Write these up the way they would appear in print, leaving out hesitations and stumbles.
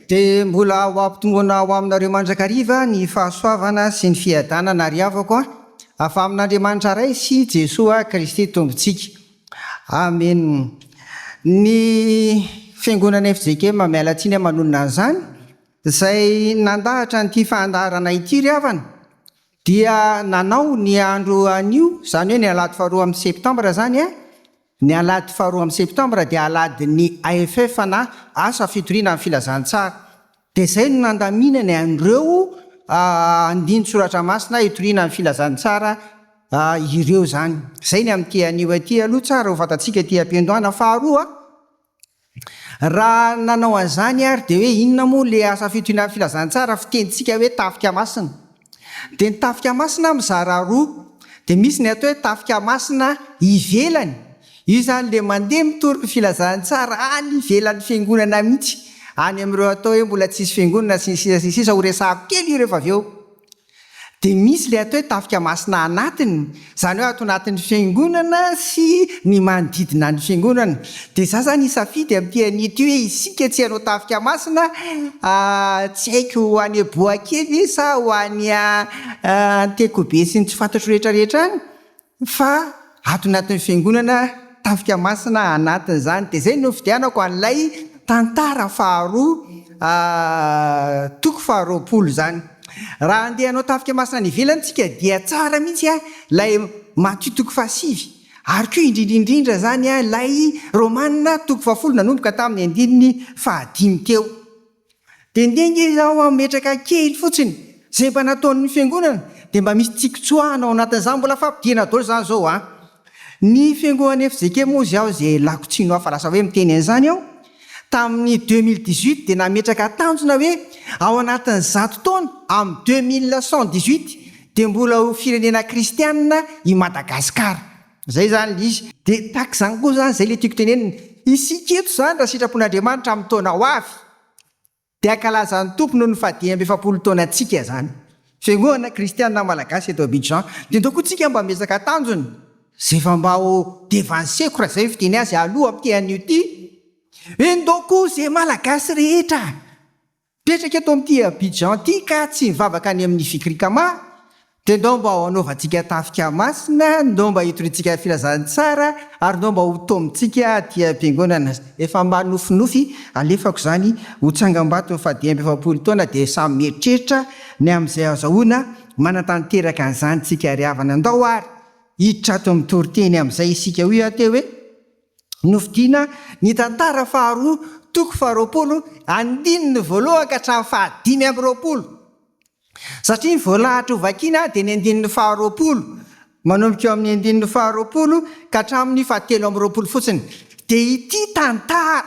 dia mbola ho ampitomboana ao aminareo mandrakariva ny fahasoavana sy ny fiadanana ary avako afa amin'Andriamanitra ray sy Jesosy Kristy tombontsika. Amen. Ny fiangonana FJK Mialatsiny manonona an'izany izay nandahatra nyity fandaharana ity ry havana dia nanao ny andro anio, izany hoe ny alady 2 septambra zany ny alady 2 septambra dia alady ny AFF na asa fitoriana amin'ny filazantsara. Dia izay no nandaminany an'ireo andiny soratra masina hitoriana amin'ny filazantsara ireo zany. Izay ny amin'ity anio aty aloha tsara ho fantatsika ty am-piandohana. Faharoa, raha nanao an'izany ary dia hoe inona moa le asa fitoriana amin'ny filazantsara fitentsika hoe tafika masina. Dia ny tafika masina mizara roa, dia misy ny atao hoe tafika masina ivelany. Io zany le mandeha mitory filazantsara any ivelan'ny fiangonana mihitsy, any amin'ireo atao hoe mbola tsisy fiangonana sy ny sisa ho resahako kely io rehefa avy eo. Dia misy le atao hoe tafika masina anatiny, izany hoe ato anatin'ny fiangonana sy ny manodidina ny fiangonana. Dia za zany isafidy amin'ity an'ity hoe isika tsy hanao tafika masina, tsy haiko ho any Boakely sa ho any Tekobe sy ny tsy fantatro rehetrarehetra any, fa ato anatin'ny fiangonana tafika masina anatiny zany. Dia zay no fidianako an'ilay tantara faharoa toko 20 zany. Raha andeha hanao tafika masina ny ivelantsika dia tsara mihitsy lay Matthieu toko 9, ary koa indrindraindrindra zany lay Romanina toko 10 nanomboka tamin'ny andininy 15 teo. Dia ndengy zaho metraka kely fotsiny zay mba nataon'ny fiangonana dia mba misy tsikotsoahana ao anatin'izany, mbola fampidiana daholo zany zao Ny fiangonana FJK moa zao zay lakotsino hafa lasa hoe miteny an'izany aho tamin'ny 2018 dia nametraka tanjona hoe ao anatin'ny 100 taona amin'ny 2118 dia mbola ho firenena kristianina i Madagasikara. Zay zany le izy. Dia tahaka izany koa zany zay le tiako tenenina, isika eto zany raha sitrapon'Andriamanitra amin'ny taona ho avy dia ankalazan'ny tompo noho ny 170 taona antsika zany. Fiangonana kristianina malagasy eto Abidjan. Dia ndao koa tsika mba mesaka tanjona zay fa mba ho devanseko raha zay fiteny azy aloha amin'ity an'io ity, hoe ndao koa zay malagasy rehetra petraka eto amin'ity Abidjan ity ka tsy mivavaka any amin'ny fikrikama, dia ndao mba ho anaovantsika tafika masina, ndao mba hitoriantsika filazantsara, ary ndao mba ho tombontsika aty am-piangonana. Efa mba nofinofy alefako zany ho tsangam-bato 170 taona dia samy mieritreritra ny amin'izay azahoana manatanteraka an'izany tsika ry havana. Ndao ary hiditra ato amin'ny toriteny amin'izay isika io teo hoe nofidiana ny tantara faharoa toko 20 andininy voalohany ka hatramin'ny 520. Satria ny voalahatra ho vakiana dia ny andininy 20 manomboka eo amin'ny andininy 20 ka hatramin'ny 720 fotsiny. Dia ity tantara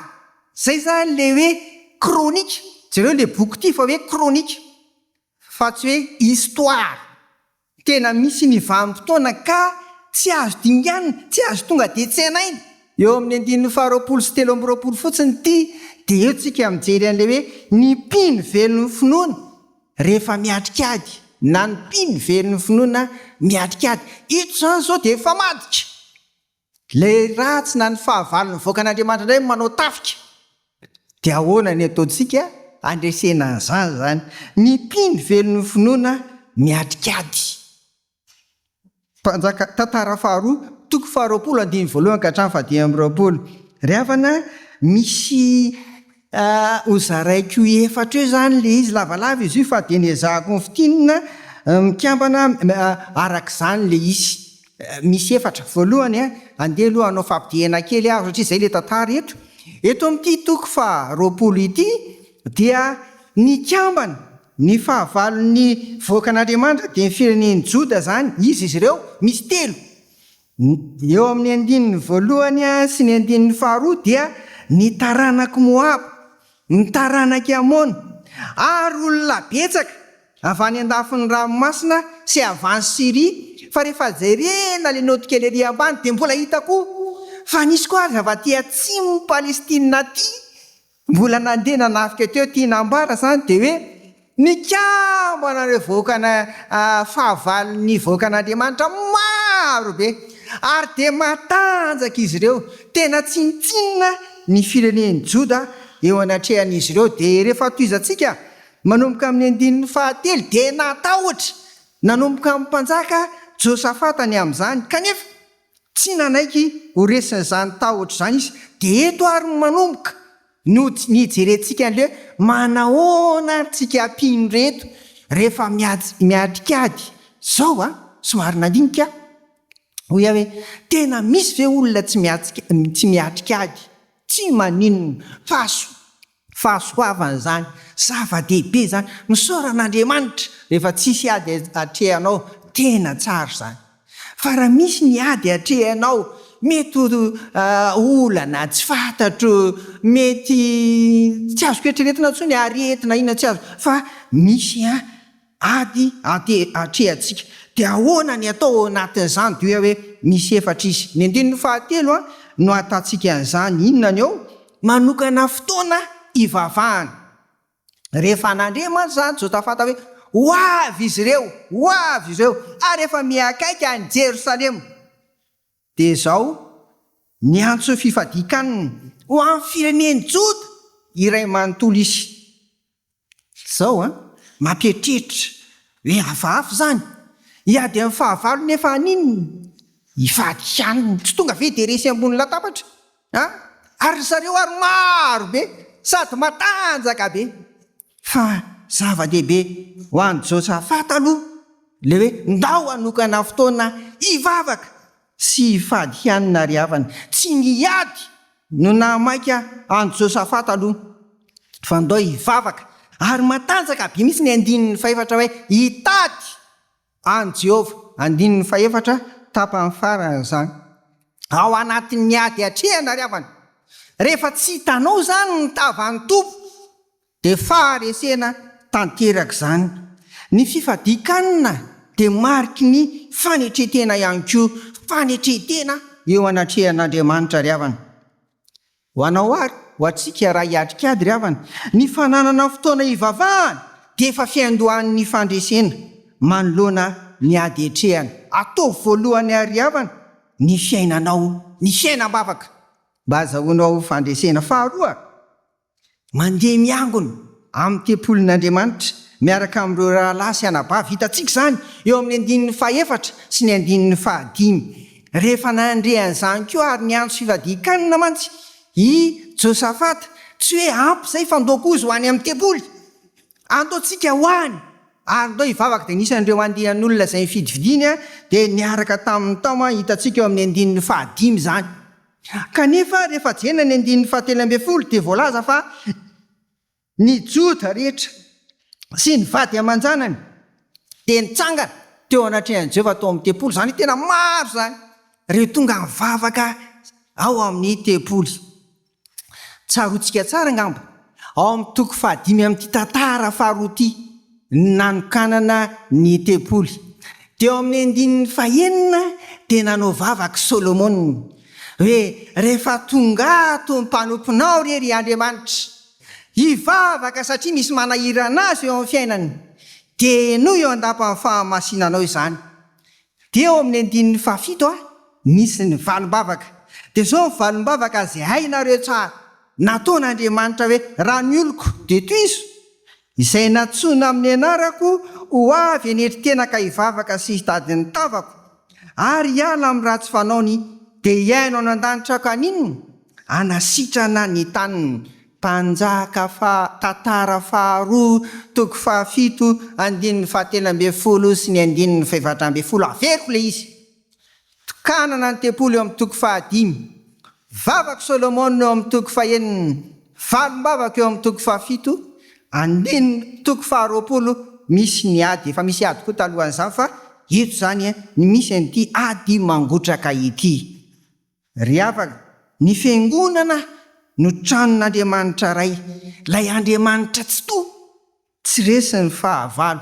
zay zany le hoe kronika, jereo le boky ity fa hoe kronika fa tsy hoe histoire. Tena misy ny vanim-potoana ka tsy azo dinganina, tsy azo tonga dia tsenaina. Eo amin'ny andininy 20 sy 30 fotsiny ity dia eo tsika mijery an'le hoe ny mpino velon'ny finoana rehefa miatrikady, na ny mpino velon'ny finoana miatrikady. Ito zany zao dia efa madika le ratsy na ny fahavalon'ny voakan'Andriamanitra indray manao tafika. Dia ahoana ny ataontsika andresena an'izany zany, ny mpino velon'ny finoana miatrikady. Tantara faharoa toko 20 andiny voalohany ka hatramin'ny 120. Ry havana, misy hozaraiko efatra eo zany le izy, lavalava izy io fa dia nezahako ny fitinana mikambana arak'izany le izy. Misy efatra. Voalohany andeha aloha hanao fampidihana kely aho satria izay le tantara eto. Eto amin'ity toko 20 ity dia ny kambana ny fahavalon'ny voakan'Andriamanitra dia ny firenen'ny Joda zany, izy ireo misy 3. Eo amin'ny andininy voalohany sy ny andininy faharoa dia ny taranaka Moab, ny taranaka Amona, ary olona betsaka avy any andafin'ny ranomasina sy avy any Siria. Fa rehefa jerena le notikely ery ambany dia mbola hitako fa nisy koa avy aty atsimon'ny Palestina aty mbola nandeha nanafika teo tia nambara zany dia hoe nikambana ireo voakana fahavalon'ny voakan'Andriamanitra maro be, ary dia matanjaka izy ireo, tena tsinitsinina ny firenen'ny Joda eo anatrehan'izy ireo. Dia rehefa toizantsika manomboka amin'ny andininy fahatelo dia natahotra nanomboka amin'ny mpanjaka Josafata ny amin'izany, kanefa tsy nanaiky ho resin'izany tahotra izany izy. Dia eto ary manomboka no nijerentsika an'le manahoana tsika mpino reto rehefa miadikady zao somary nandinika hoy hoe tena misy ve olona tsy miatrikady, tsy maninona, fahasoavana zany, zava-dehibe zany, misoran'Andriamanitra rehefa tsisy ady atrehanao, tena tsara zany. Fa raha misy ny ady atrehanao, mety olana tsy fantatro, mety tsy azoko eritreretina intsony aretina inona tsy azo, fa misy ady atrehantsika. Dia ahoana ny atao anatin'izany? Dia hoe misy efatra izy. Ny andininy fahatelo no ataontsika an'izany. Inona ny eo? Manokana fotoana ivavahana. Rehefa nandriamanitra zany Josafata hoe ho avy izy ireo, ary rehefa miakaiky any Jerosalema. Dia zao niantso fifadikanina ho amin'ny fireneny Joda iray manontolo izy. Zao mampieritreritra hoe hafahafa zany. Iady amin'ny fahavalo nefa aninona? Ifadikanina, tsy tonga ve dia resy ambony latabatra? Ary zareo ary maro be sady matanjaka be. Fa zava-dehibe ho an'i Josafata aloha le hoe ndao hanokana fotoana hivavaka sy hifadikanina ry havana. Tsy niady no namaika an'i Josafata aloha, fa ndao hivavaka ary matanjaka be mihitsy ny andininy faefatra hoe hitady an'i Jehova. Andininy faefatra tapany farany zany. Ao anatin'ny ady atrehana ry havana. Rehefa tsy hitanao zany ny tavan'ny tompo dia faharesena tanteraka zany. Ny fifadikanina dia mariky ny fanetretena ihany koa, fanetretena eo anatrehan'Andriamanitra ry havana. Ho anao ary, ho antsika raha hiatrikady ry havana, ny fananana fotoana hivavahana dia efa fiandohan'ny fandresena manoloana ny ady atrehana. Atao voalohany ary havana ny fiainanao, ny fiainam-bavaka mba azahoanao fandresena. Faharoa, mandeha miangona amin'ny tempolin'Andriamanitra miaraka amin'ireo rahalahy sy anabavy. Hitantsika izany eo amin'ny andininy fahaefatra sy ny andininy fahadimy. Rehefa nandrehan'izany koa ary niantso fifadikanina mantsy i Josafata, tsy hoe ampy izay fandoakozy ho any amin'ny tempoly, andaontsika ho any ary ndao hivavaka. Dia nisan'ireo andihan'olona izay mifidividiny dia niaraka tamin'ny tao. Hitantsika eo amin'ny andininy fahadimy izany. Kanefa rehefa jena ny andininy fahatelo ambin'ny folo dia voalaza fa ny Joda rehetra sy ny vady aman-janany dia nitsangana teo anatrehan'i Jehova tao amin'ny tempoly. Zany tena maro zany reo tonga mivavaka ao amin'ny tempoly. Tsarotsika tsara ngamba ao amin'ny toko fahadimy amin'ity tantara faharoa ity nanokanana ny tempoly. Dia ao amin'ny andininy fahenina dia nanao vavaka Solomona hoe rehefa tonga ato ny mpanomponao rery Andriamanitra hivavaka satria misy manahirana azy eo amin'ny fiainany, dia no eo andapany fahamasinanao izany. Dia eo amin'ny andininy fahafito misy ny valim-bavaka. Dia zao ny valim-bavaka izay hainareo tsara nataon'Andriamanitra hoe raha ny oloko dia toizo izay natsoina amin'ny anarako ho avy enetritena ka hivavaka sy hitady ny tavako ary hiala amin'ny ratsy fanaony dia hiaino an-danitra kaninona anasitrana ny taniny. Mpanjaka tantara faharoa toko fahafito andininy fahatelo ambin'ny folo sy ny andininy faefatra ambin'ny folo. Averiko le izy. Tokanana ny tempoly eo amin'ny toko fahadimy, vavaka Solomona eo amin'ny toko fahenina, valim-bavaka eo amin'ny toko fahafito, andininy toko faharoapolo misy ny ady. Efa misy ady koa talohan'izany fa eto zany ny misy an'ity ady mangotraka ity. Ry havana, ny fiangonana no tranon'Andriamanitra ray, lay Andriamanitra tsy resy ny fahavalo,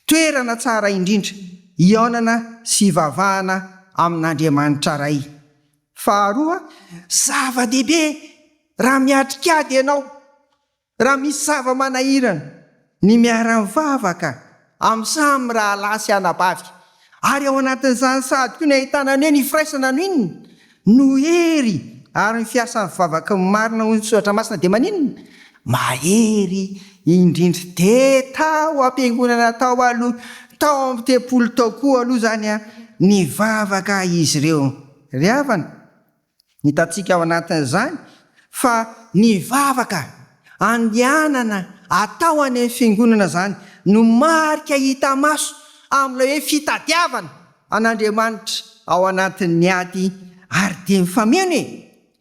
toerana tsara indrindra hiaonana sy hivavahana amin'Andriamanitra ray. Faharoa, zava-dehibe raha miatrikady ianao, raha misy zava-manahirana, ny miara-mivavaka amin'ny samy rahalahy sy anabavy. Ary ao anatin'izany sady koa ny ahitana ny hoe ny firaisana no inona no hery ary ny fiasan'ny vavaka marina ho ny soratra masina dia maninona mahery indrindra de tao ampiangonana tao aloha tao amin'ny tepolo tao koa aloha zany a ny vavaka izy ireo ry havana hitantsika ao anatin'izany fa ny vavaka andehanana atao any amin'ny fiangonana zany no marika hita maso amin'ilay hoe fitadiavana an'Andriamanitra ao anatin'ny ady ary de mifameno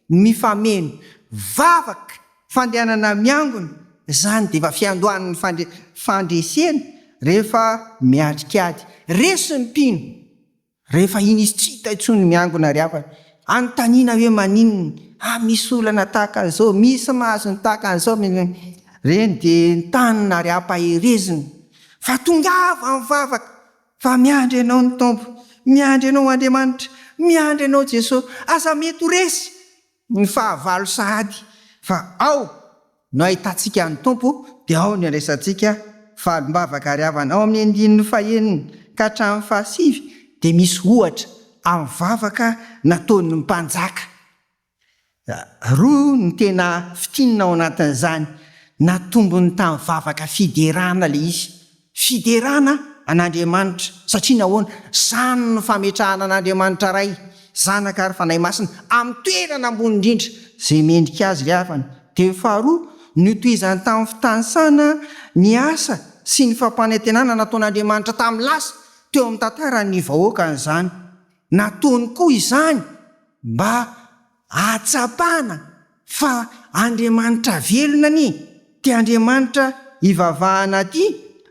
mifameno vavaka fandehanana miangona zany de efa fiandohan'ny fandresena rehefa miatrika ady resy ny mpino rehefa iny izy tsy hita intsony miangona ry havana anontaniana hoe maninona misy olana tahaka an'izao misy mahazony tahaka an'izao reny de nytanina ry ampaherezina fa tongava amin'ny vavaka fa miandry ianao ny tompo miandry ianao Andriamanitra miandry ianao Jesosy aza mety ho resy ny fahavalo sahady fa ao no ahitantsika ny tompo dia ao ny andraisantsika falimbavaka ry havana ao amin'ny 9 ka hatramin'ny 7 dia misy ohatra amin'ny vavaka nataon'ny mpanjaka roa ny tena fitinina ao anatin'izany natombony tamin'ny vavaka fiderana le izy fiderana an'Andriamanitra satria nahoana zany no fametrahana an'Andriamanitra ray zanaka ary fanahy masina amin'ny toerana ambony indrindra zay mendrika azy ry havana dia faharoa notoizany tamin'ny fitanisana ny asa sy ny fampanantenana nataon'Andriamanitra tamin'ny lasa teo amin'ny tantarany vahoaka n'izany nataony koa izany mba atsapana fa Andriamanitra velona ny tia Andriamanitra ivavahana ty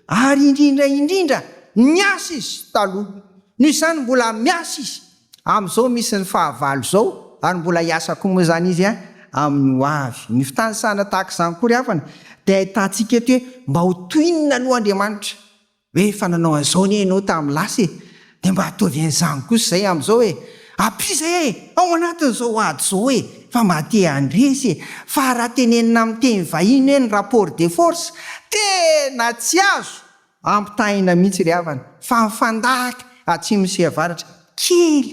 ary indrindra miasa izy taloha noho izany mbola miasa izy amin'izao misy ny fahavalo zao ary mbola hiasa koa moa zany izy amin'ny ho avy ny fitanisana tahaka izany koa ry havana dia ahitantsika eto hoe mba ho toinina aloha Andriamanitra hoe fa nanao an'izao ni ianao tamin'ny lasa dia mba ataovy an'izany kosa zay amin'izao apiza ao anatin'izao ady zao fa mba te andresy fa raha tenenina amin'ny teny vahiny hoe ny rapport de force tena tsy azo ampitahina mihitsy ry havana fa mifandahaka atsimo sy avaratra kely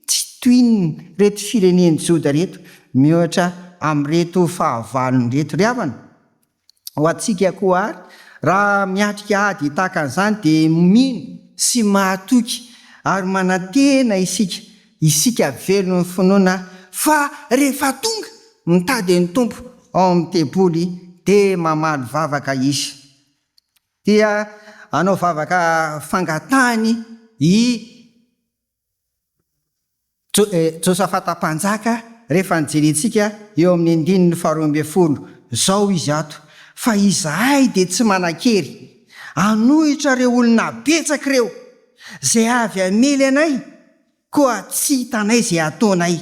tsy toinina reto fireneny joda reto mihoatra amin'reto fahavalony reto ry havana ho atsika koa ary raha miatrika ady tahaka an'izany dia mino sy mahatoky ary manantena isika velony finoana fa rehefa tonga mitady ny tompo ao amin'ny teboly dia mamaly vavaka izy dia anao vavaka fangatahany Josafata mpanjaka rehefa nijerentsika eo amin'ny 12 zao izy ato fa izahay dia tsy manan-kery anohitra reo olona betsaka ireo zay avy amely anay koa tsy hitanay zay ataonay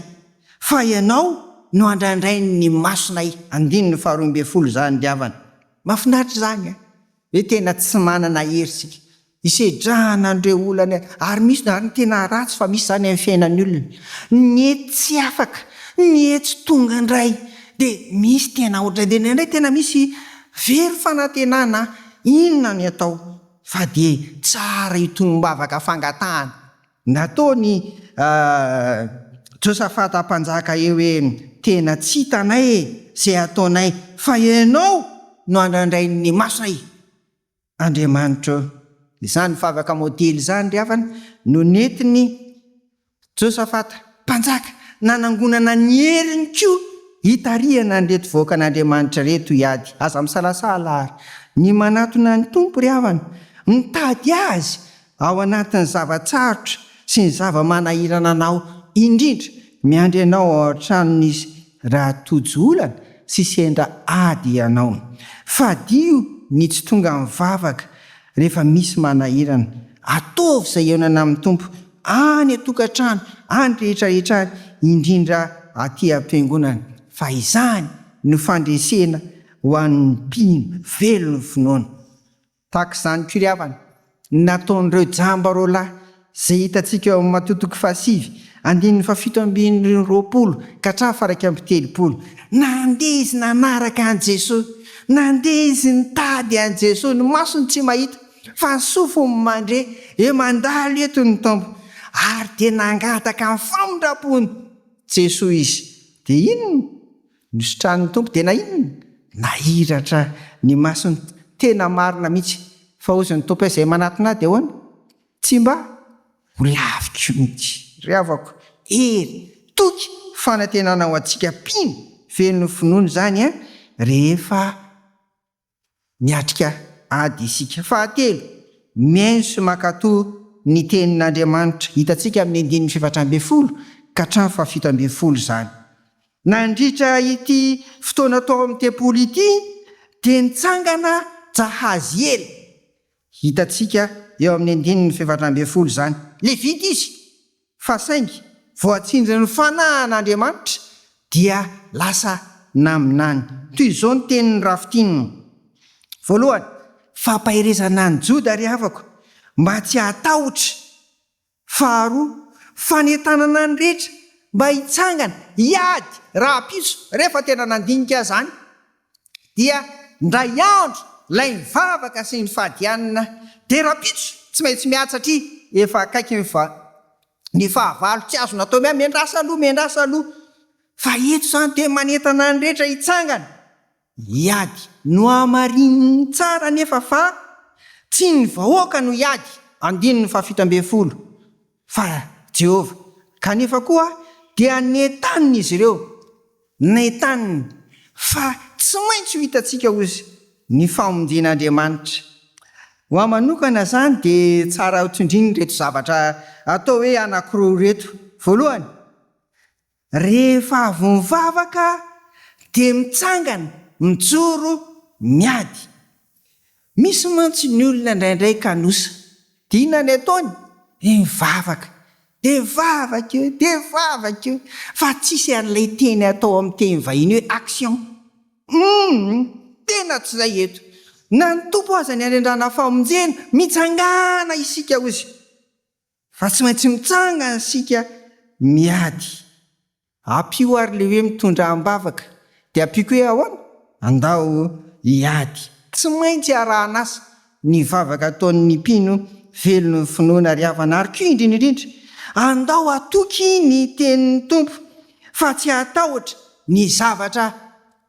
fa ianao no andraindrainy ny masonay 12 zany ry havana mahafinaritra zany hoe tena tsy manana hery sika isedrahana andreo olana ary misy ary ny tena ratsy fa misy zany amin'ny fiainan'ny olona ny ety tsy afaka ny ety tonga indray dia misy tena ohatradena indray tena misy very fanantenana inona ny atao fa dia tsara itonom-bavaka fangatahana nataony Josafata mpanjaka eo hoe tena tsy hitanay zay ataonay fa ianao no andraindray ny masonay Andriamanitra izany vavaka modely zany ry havana no netiny Josafata mpanjaka nanangonana ny heriny koa hitarihana an'reto voaka an'Andriamanitra reto hiady aza misalasala ary ny manatona ny tompo ry havana mitady azy ao anatin'ny zavatsarotra sy ny zava-manahirana anao indrindra miandry ianao ao an-tranon'izy raha tojo olana sy sendra ady ianao fa dio ny tsy tonga mivavaka rehefa misy manahirana ataovy izay eonana amin'ny tompo any atokantrano any rehetrarehetrany indrindra aty am-piangonana fa izany no fandresena ho an'ny mpino velony finoana tahaka izany koa ry havana nataon'ireo jamba-roa lahy zay hitantsika eo amin'ny matotoko 7:7-20 ka hatramin'ny 1:30 nandeha izy nanaraka an' Jesosy nandeha izy nitady an' Jesosy ny masony tsy mahita fa ny sofony mandre mandalo eto ny tompo ary dia nangataka ny famondrapony Jesosy izy dia inona nosotran'ny tompo dia na inona nahiratra ny masony tena marina mihitsy fa ozy ny tompo hoe izay manatona dia ahoana tsy mba ho laviko mihitsy ry havako toky fanantenana ao antsika pino velony finoany zany a rehefa miatrika ady isika. Fahatelo, miaino sy mankatoa ny tenin'Andriamanitra. Hitantsika amin'ny andininy 7:10 ka hatramin'ny 7:10 zany. Nandritra ity fotoana tao amin'ny tempoly ity dia nitsangana Jahaziel. Hitantsika eo amin'ny andininy 7:10 zany. Levita izy fa saingy voatsindrany ny fanahin'Andriamanitra dia lasa naminany. Toy izao ny tenin'ny Rafitiny. Voalohany, fampahirezana ny Joda ry havako mba tsy hatahotra. Faharoa, fanentanana ny rehetra mba hitsangana hiady raha pitso rehefa tena nandinika zany dia ndray andro ilay mivavaka sy ny fahadianana dia raha pitso tsy maintsy miady satria efa akaiky ny fahavalo tsy azo natao mendrasa aloha fa eto zany dia manentana ny rehetra hitsangana hiady no amarininy tsara nefa fa tsy ny vahoaka no hiady andininy 7:10 fa Jehova kanefa koa dia nentaniny izy ireo nentaniny fa tsy maintsy ho hitantsika ozy ny famonjen'Andriamanitra. Ho ahy manokana zany dia tsara ho tondriny reto zavatra atao hoe anankiroa reto. Voalohany, rehefa avy mivavaka dia mitsangana mijoro miady. Misy mantsy ny olona indraindray kanosa dia inona ny ataony mivavaka dia mivavaka eo fa tsisy an'ilay teny atao amin'ny teny vahiny hoe action. Tena tsy izay eto. Na ny tompo aza ny anendrana famonjena mitsangana isika ozy fa tsy maintsy mitsangana isika miady. Ampio ary le hoe mitondra ambavaka dia ampiko hoe ahoana andao hiady. Tsy maintsy arahanasa ny vavaka ataon'ny mpino velony ny finoana ry havana ary koa indrindraindrindra andao atoky ny tenin'ny tompo fa tsy hatahotra ny zavatra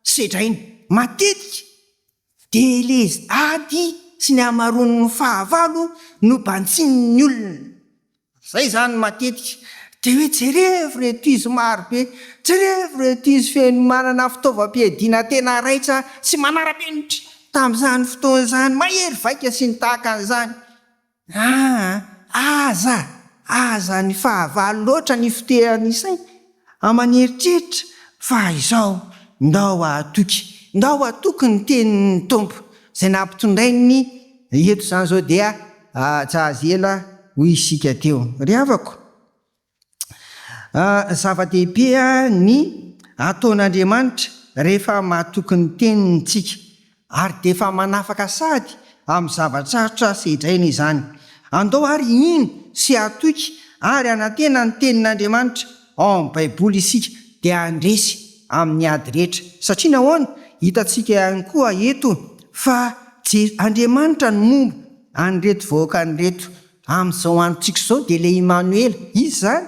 sedrainy. Matetika dia ilay ady sy ny hamaroan'ny fahavalo no bantsinin'ny olona. Zay zany matetika dia hoe jerevy reto izy marobe, jerevy reto izy feno manana fitaovam-piadiana tena raitra sy manara-penitra tamin'izany fotoana izany, mahery vaika sy ny tahaka an'izany. Aza ny fahavalo loatra ny fitehan'ny saina amaneritreritra fa izao ndao atoky ny tenin'ny tompo izay nampitondrainy eto zany zao dia Jahaziela hoy isika teo. Ry havako, zava-dehibe ny ataon'Andriamanitra rehefa mahatoky ny tenintsika ary dia efa manafaka sady amin'ny zava-tsarotra sedraina izany. Andao ary ino sy atoky ary anantena ny tenin'Andriamanitra ao amin'ny baiboly isika dia andresy amin'ny ady rehetra. Satria nahoana hitantsika ihany koa eto fa Andriamanitra no momba an'ireto vahoaka an'ireto amin'izao androntsika izao dia ilay Emmanuel, izy zany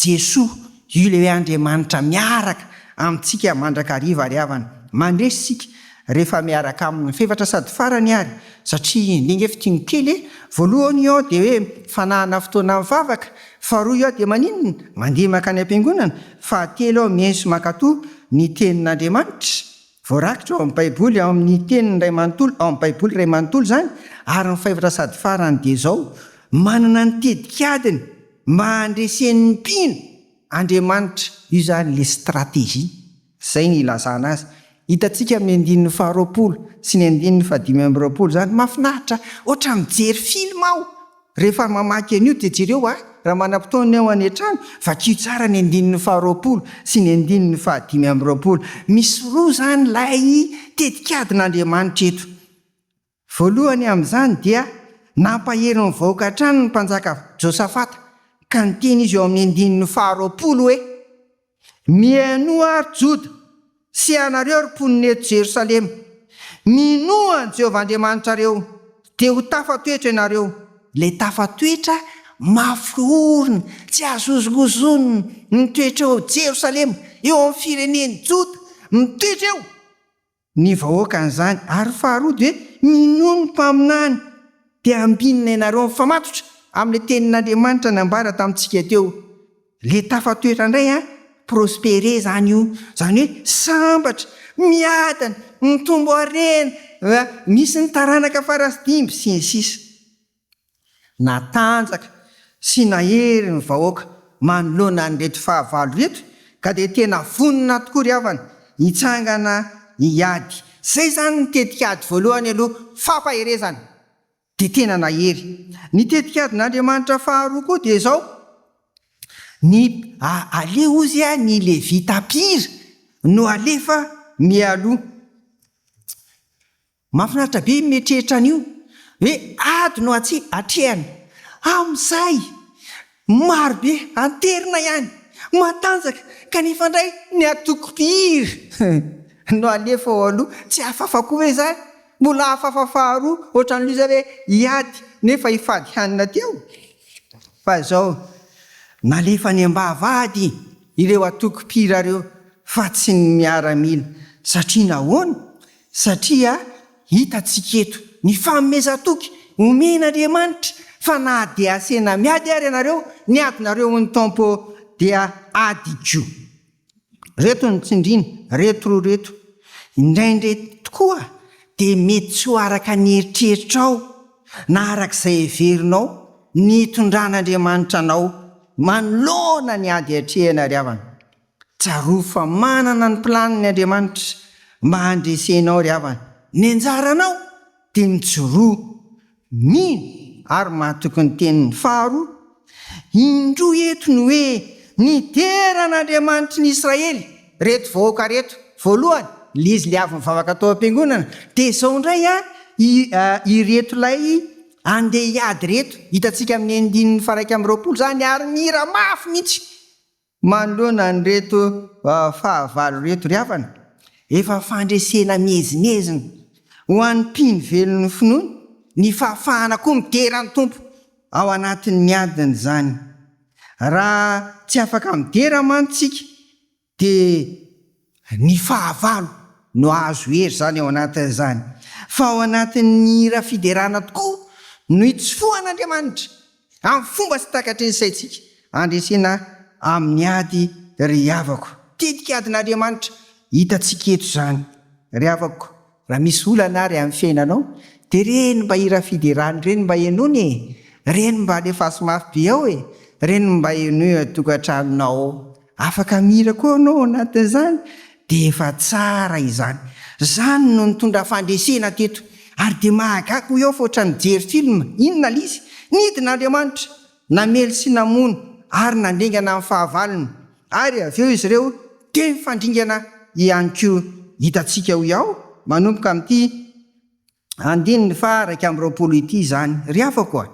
Jesoa, io ilay hoe Andriamanitra miaraka amintsika mandrakariva ry havana. Mandresy sika rehefa miaraka amin'ny fefatra sady farany ary satria ndenge fitiny kely voalohany ao dia hoe fanahana fotoana mivavaka, faharoa ao dia maninona mandeha makany am-piangonana, fahatelo ao mienso mankatoa ny tenin'Andriamanitra voarakitra ao amin'ny baiboly ao amin'ny tenin'ny Ray Manontolo, ao amin'ny baiboly Ray Manontolo zany. Ary ny fahefatra sady farany dia zao manana ny tedikadiny mba handresen'ny mpino Andriamanitra. Io zany le stratégie, zay ny ilazana azy. Hitantsika amin'ny andininy 20 sy ny andininy 15 zany mahafinaritra, ohatra mijery film aho rehefa mamaky an'io dia jereo raha manam-potoana ao any an-trano vakio tsara ny andininy 20 sy ny andininy 15. Misy roa zany lay tedikadin'Andriamanitra eto. Voalohany amin'izany dia nampahery ny vahoaka hatrany ny mpanjaka Josafata ka niteny izy eo amin'ny andininy 20 hoe mihainoa ary Joda sy anareo ry mponina eto Jerosalema, minoa ny Jehovah Andriamanitrareo dia ho tafatoetra ianareo. Le tafatoetra mafy orina, tsy azozogozonina ny toetra ao Jerosalema eo amin'ny fireneny jota mitoetra eo ny vahoakan'izany ary faharody hoe minoa ny mpaminany dia ambinina ianareo mifamatotra amin'le tenin'Andriamanitra nambara tamintsika teo le tafatoetra indray prospere zany io zany hoe sambatra miadana mitombo harena misy ny taranaka farasy 5 sy ny sisa natanjaka sy nahery ny vahoaka manoloana ny reto fahavalo reto ka dia tena vonina tokoa ry havana hitsangana hiady zay zany ny tetikady voalohany aloha fampaherezana dia tena nahery ny tetikadin'Andriamanitra faharoa koa dia zao ny ale ozy ny levita pira no alefa mialoha mahafinaritra be mieritreritra an'io hoe ady no atrehana amin'izay marobe anterina ihany matanjaka kanefa indray ny atoko-pira no alefa ao aloha tsy hafafa koa hoe zany mbola hafafa faharoa ohatran'ilay hoe hiady nefa hifady hanina teo fa zao nalefa ny ambavady ireo atoko-pira reo fa tsy ny miaramila satria nahoana satria hitantsika eto ny famomezan-toky omen'Andriamanitra fa na dia asena miady ary ianareo ny adinareo ny tompo dia adiko reto ny tsindrina reto roa reto indraindray tokoa dia mety tsy ho araka ny eritreritrao na arak'izay heverinao ny tondran'Andriamanitra anao manoloana ny ady atrehana ry havana tsaroa fa manana ny planiny Andriamanitra mba handresenao ry havana ny anjaranao dia mijoroa mino ary mahatoky ny teniny faharoa indroa eto ny hoe niteran'Andriamanitra ny Israely reto vahoaka reto voalohany lizy le avy mivavaka tao am-piangonana dia zao indray ireto lay andeha hiady reto hitantsika amin'ny andininy faraika amin'ny 20 zany ary mira mafy mihitsy manoloana ny reto fahavalo reto ry havana efa fandresena mihezinezina ho an'ny mpino velon'ny finoana ny fahafahana koa mideran'ny tompo ao anatin'ny miadiny zany raha tsy afaka midera mantsika dia ny fahavalo no azo hery zany ao anatin'izany fa ao anatin'ny ra fiderana tokoa no hitsofohan'Andriamanitra amin'ny fomba sy takatry ny saitsika andresena amin'ny ady ry havako tetikadin'Andriamanitra hitantsika eto zany ry havako raha misy olana ary amin'ny fiainanao dia reny mba hira fiderany reny mba enony reny mba alefaso mafy be ao reny mba eno tokantranonao afaka mira koa anao anatin'izany dia efa tsara izany zany no nitondra fandresena teto ary dia mahagako eo fa ohatra nijery filma inona lizy nidin'Andriamanitra namely sy namono ary nandringana amin'ny fahavalony ary avy eo izy ireo dia mifandringana ihany koa hitantsika ho iaho manomboka amin'ity andininy faraika amin'ny 20 ity zany ry havako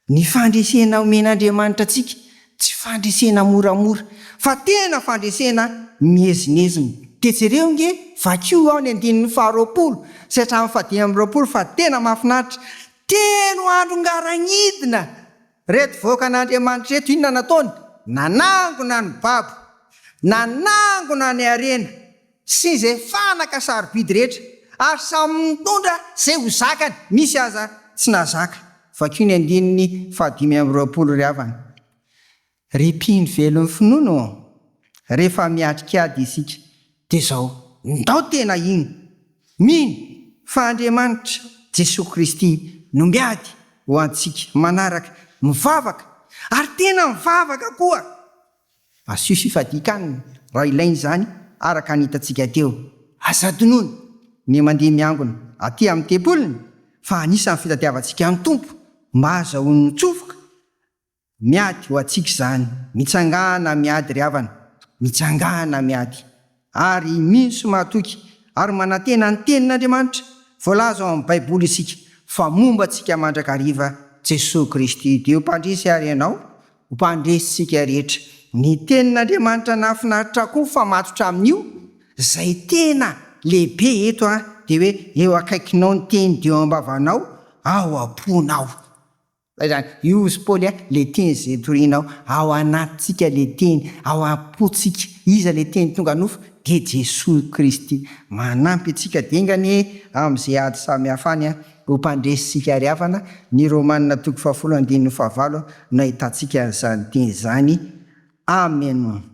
ny fandresena omen'Andriamanitra antsika tsy fandresena moramora fa tena fandresena mihezinezina tetsereo nge vakio ao ny andininy 20 satria amin'ny 20 fa tena mahafinaritra teno andro ngarangidina reto voaka an'Andriamanitra reto inona nataony nanangona ny babo nanangona ny arena sy izay fanaka sarobidy rehetra ary samy mitondra zay ho zakany misy aza tsy nazaka vakio ny andininy 520 ry havana ry mpino velon'ny finono rehefa miatrikady isika dia zao ndao tena iny mino fa Andriamanitra Jesosy Kristy no miady ho antsika manaraka mivavaka ary tena mivavaka koa asio fifadikaniny raha ilainy zany araka nitantsika teo azadonono ny mandeha miangona aty amin'ny tempoliny fa anisan'ny fitadiavantsika ny tompo mba azahoany mitsofoka miady ho antsika zany mitsangana miady ry havana mitsangana miady ary minso mahatoky ary manantena ny tenin'Andriamanitra voalaza ao amin'ny baiboly isika fa momba antsika mandrakariva Jesosy Kristy dia ho mpandresy ary ianao ho mpandresitsika rehetra ny tenin'Andriamanitra nafinaritra koa fa matotra amin'io zay tena lehibe eto dia hoe eo akaikinao ny teny dia eo am-bavanao ao am-ponao zany io sy paoly le teny zay torinao ao anatytsika le teny ao am-potsika iza le teny tonga nofo de Jesosy Kristy manampy atsika dingany am'izay ady samy hafany ho mpandresitsika ary hafana ny Romanina 15:15 no ahitantsika zany teny zany. Amen.